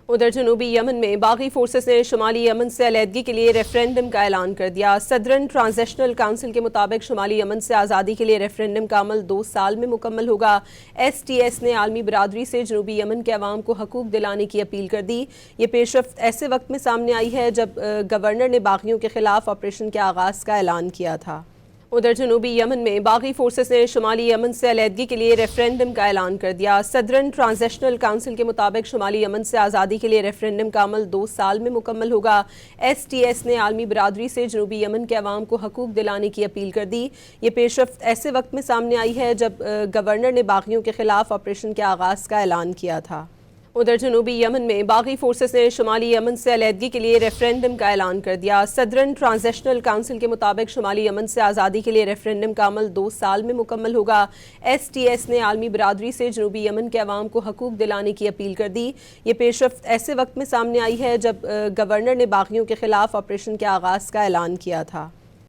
ادھر جنوبی یمن میں باغی فورسز نے شمالی یمن سے علیحدگی کے لیے ریفرینڈم کا اعلان کر دیا۔ صدرن ٹرانزیشنل کونسل کے مطابق شمالی یمن سے آزادی کے لیے ریفرینڈم کا عمل 2 سال میں مکمل ہوگا۔ ایس ٹی ایس نے عالمی برادری سے جنوبی یمن کے عوام کو حقوق دلانے کی اپیل کر دی۔ یہ پیش رفت ایسے وقت میں سامنے آئی ہے جب گورنر نے باغیوں کے خلاف آپریشن کے آغاز کا اعلان کیا تھا۔ ادھر جنوبی یمن میں باغی فورسز نے شمالی یمن سے علیحدگی کے لیے ریفرینڈم کا اعلان کر دیا۔ صدرن ٹرانزیشنل کونسل کے مطابق شمالی یمن سے آزادی کے لیے ریفرینڈم کا عمل 2 سال میں مکمل ہوگا۔ ایس ٹی ایس نے عالمی برادری سے جنوبی یمن کے عوام کو حقوق دلانے کی اپیل کر دی۔ یہ پیش رفت ایسے وقت میں سامنے آئی ہے جب گورنر نے باغیوں کے خلاف آپریشن کے آغاز کا اعلان کیا تھا۔ ادھر جنوبی یمن میں باغی فورسز نے شمالی یمن سے علیحدگی کے لیے ریفرینڈم کا اعلان کر دیا۔ صدرن ٹرانزیشنل کونسل کے مطابق شمالی یمن سے آزادی کے لیے ریفرینڈم کا عمل 2 سال میں مکمل ہوگا۔ ایس ٹی ایس نے عالمی برادری سے جنوبی یمن کے عوام کو حقوق دلانے کی اپیل کر دی۔ یہ پیش رفت ایسے وقت میں سامنے آئی ہے جب گورنر نے باغیوں کے خلاف آپریشن کے آغاز کا اعلان کیا تھا۔